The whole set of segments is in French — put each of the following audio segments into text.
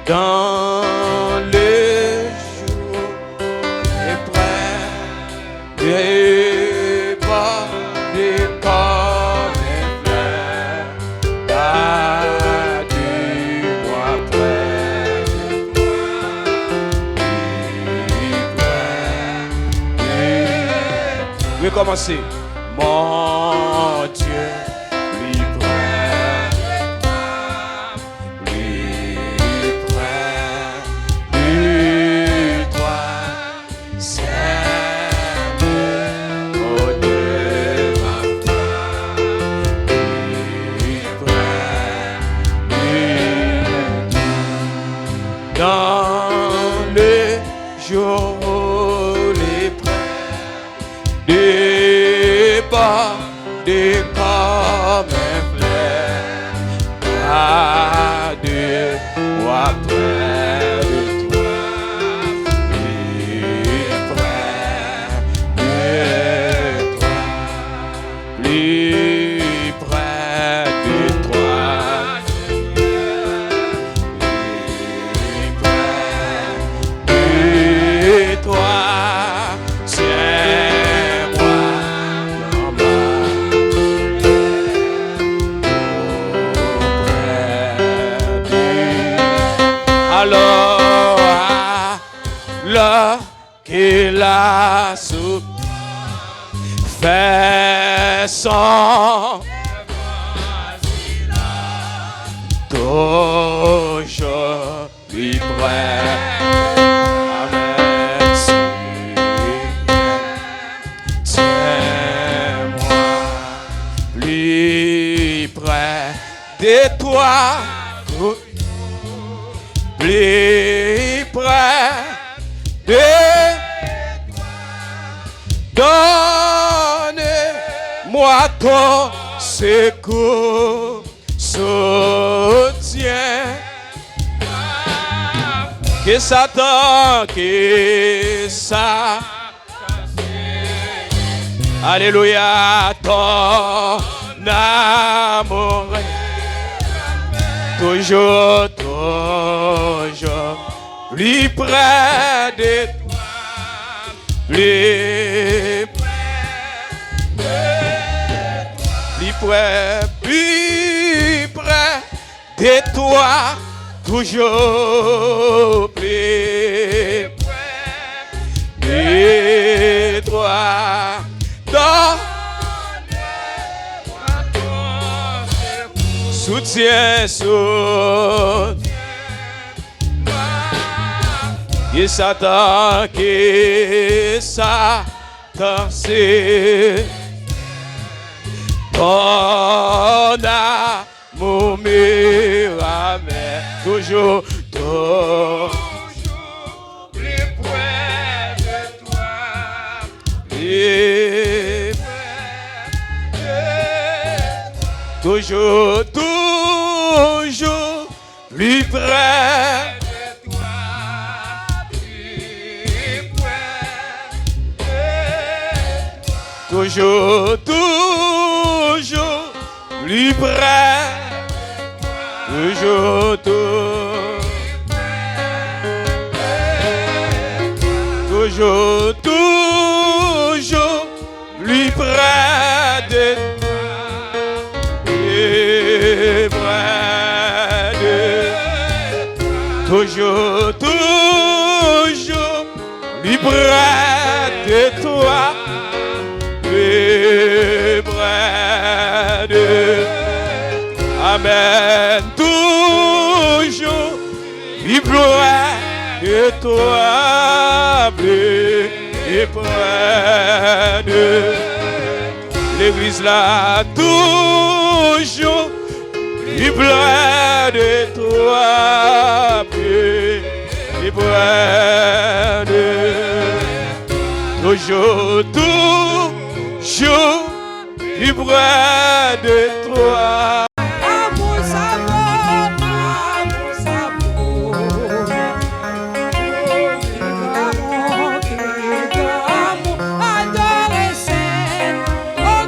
dans les jours et près des pas des corps et fleurs, dis-moi près de toi, oui, commencez. Mon Dieu, plus près de toi, Seigneur, oh Dieu, ma foi, plus près de toi, dans les jours les près des pas des comme un fleur, pas de moi près de toi, plus près de toi, plus près de toi, plus près de toi, tiens-moi dans ma alors qu'il a soupe fait son toujours plus près. Amen. Tiens-moi plus près de toi, plus près de donne-moi ton secours, soutien. Que Satan, que ça, alléluia, ton amour, toujours, toujours, plus près de toi, plus près de toi, toujours plus près de toi. Soutien, soutien. Et Satan, c'est ton amour me ramène toujours, toujours plus près de toi, plus près, toujours, toujours plus près. Toujours, toujours, plus près, toujours, toujours, toujours, plus près de toi, plus près de toi, toujours, toujours, plus près de toi. Plus près de Amen, toujours plus près de toi, plus près de l'église là, toujours plus près de toi, plus près de toujours, toujours plus près de toi. Amour, amour, adorasyon, oh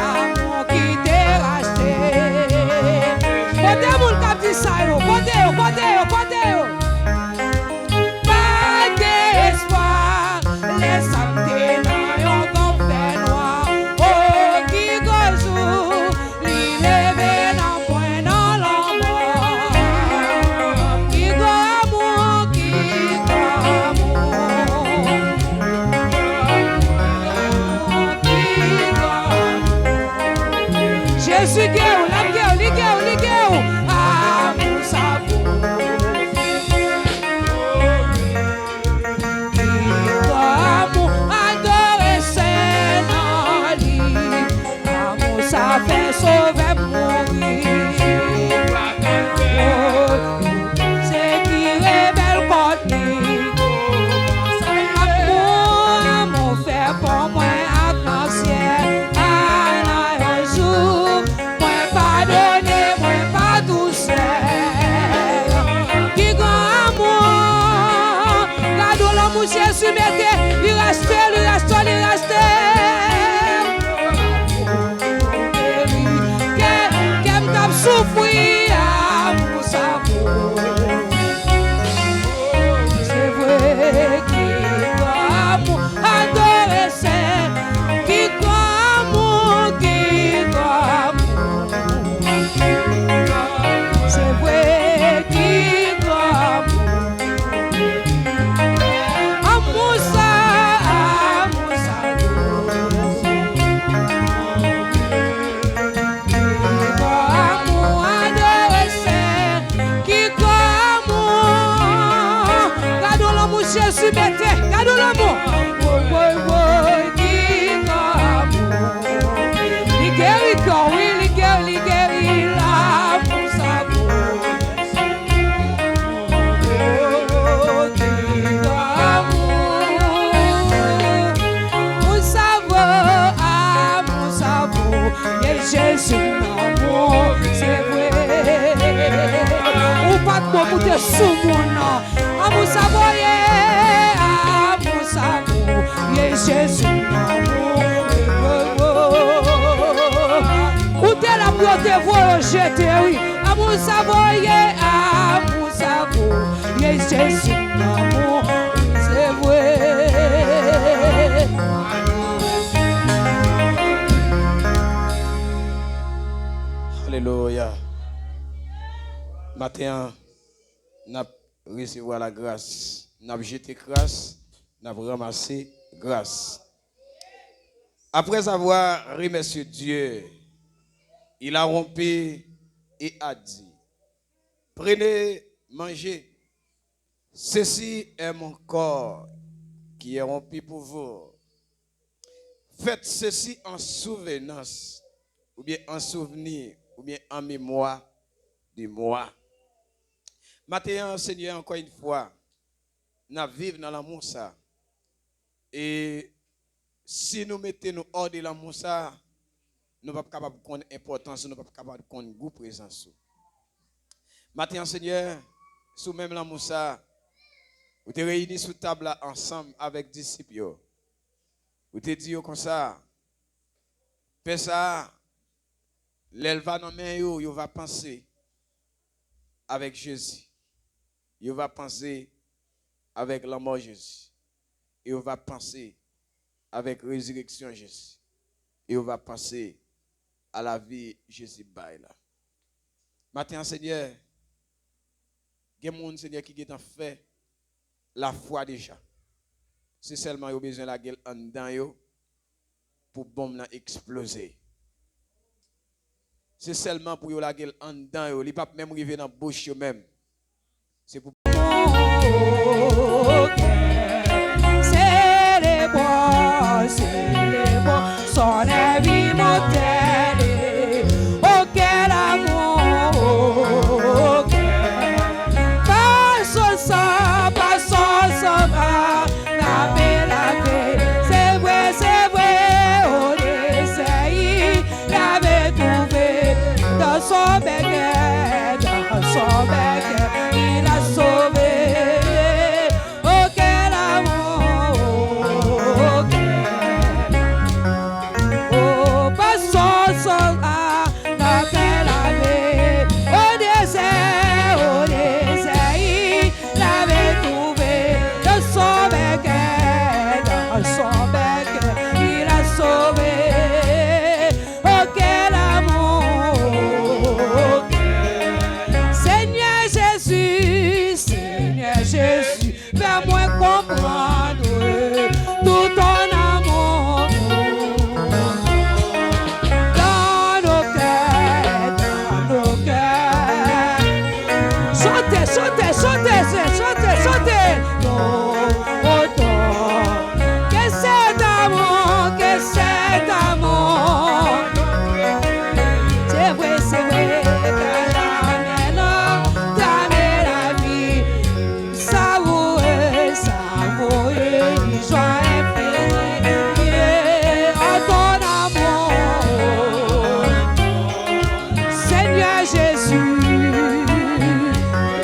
amour qui t'est racheté. Côté moun k'ap di ça yo, côté yo. Pas d'espoir, les santé dans yon confet noir. Oh, qui gozou, li leve nan point dans l'amour. Qui go Jésus guerre, la guerre, li guerre. Amour savon. Amour adoré Seigneur, amour ça fait sauver mourir. C'est qui révèle contre amour fait pour moi à l'ancien. Jésus mettait, il restait. Qu'elle t'a souffert, amour savon. C'est vrai qu'il doit amour adorer Saint, qu'il doit amour. C'est vrai qu'il doit amour. Jésus mettait, regarde l'amour. Qui amour. Il guérit corps, oui, il guérit l'amour savon. Qui amour. Amour savon. Et Jésus l'amour, c'est vrai. Ou pas de mots pour te souvenir. Amour savon, amour savon, Jésus amour. Où t'es la pour te voir jeter, oui. Amour savon, Jésus amour, c'est vrai. Alléluia. Matin, n'a recevoir la grâce, n'a jeté grâce, n'a ramassé grâce. Après avoir remercié Dieu, il a rompu et a dit: prenez, mangez. Ceci est mon corps qui est rompu pour vous. Faites ceci en souvenance, ou bien en souvenir, ou bien en mémoire de moi. Maintenant, Seigneur, encore une fois, nous vivons dans l'amour ça. Et si nous mettons nous hors de l'amour ça, nous ne sommes pas capables de connaître l'importance, nous ne sommes pas capables de connaître la présence. Maintenant, Seigneur, sous même l'amour ça, vous êtes réunis sous table ensemble avec les disciples. Vous êtes dit comme ça, Père ça, l'elva dans main yo va penser avec Jésus. Il va penser avec la mort de Jésus. Il va penser avec la résurrection de Jésus. Il va penser à la vie de Jésus bail là. Maintenant, Seigneur, il y a des gens, Seigneur, qui ont fait la foi déjà. C'est seulement qu'ils ont besoin de la gueule en dedans pour bombe exploser. C'est seulement pour la gueule en dedans, il ne peut pas même arriver dans la bouche même. C'est pour c'est les bois, son vie mortelle. Oh, quel amour, oh, passons ça, la paix, c'est vrai, on essaye, l'avait trouvé dans son bec, il a sauvé. Ok, Chantez, chantez, chantez, chantez, chantez. Que c'est d'amour, que c'est d'amour. C'est vrai, car maintenant, t'as la vie. Savourer, savourer, joie infinie. En ton amour, Seigneur Jésus.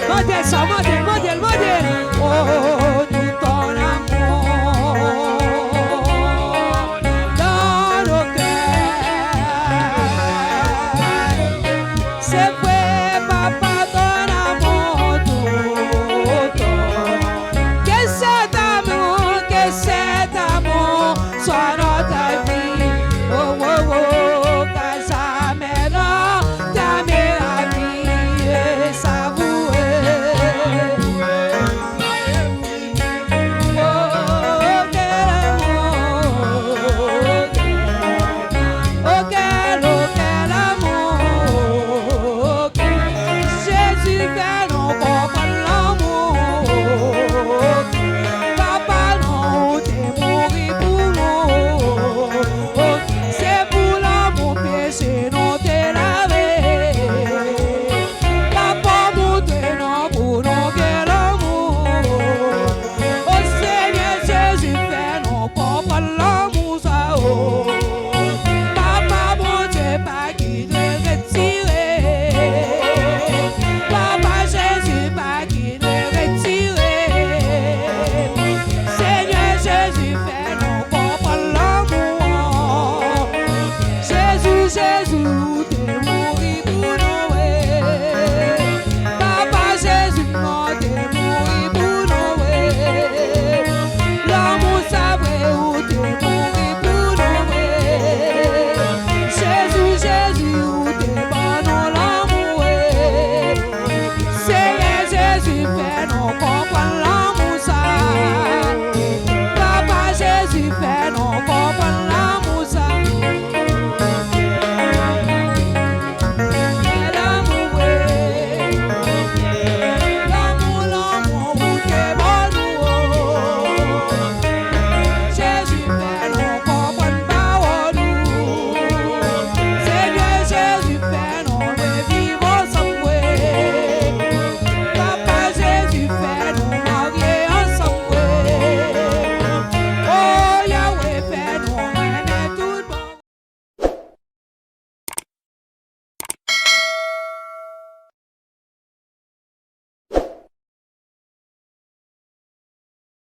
Modèle ça, modèle, modèle, modèle. Oh, tout ton amour dans nos cœurs. C'est vrai, papa, ton amour tout. Que cet amour soit notre vie. Oh, oh, oh, car jamais non, ta meilleure vie est savourée. Oh, quel amour, oh, quel amour. Jésus fait non comprendre l'amour. Papa, non, t'es mouru pour nous. C'est pour l'amour péché, non, t'es lavé. Papa, montre non pour non, quel amour. Oh Seigneur Jésus, fais non comprendre l'amour, ça, oh. Papa, mon Dieu, pas qui te retirer. Papa Jésus, pas qui te retirer. Seigneur Jésus, fais non comprendre l'amour. Jésus, Jésus, t'es mouru pour nous. Papa Jésus, non, t'es mouru pour nous. L'amour, ça vrai, ou t'es mouru pour nous. Jésus, Jésus, ou t'es bon dans l'amour. Seigneur Jésus, fais non comprendre l'amour, ça. Papa Jésus, fais non comprendre l'amour, ça. L'amour, l'amour, où t'es bon, nous. Jésus, fais non comprendre parole, nous. Seigneur Jésus, fais non vivre ensemble.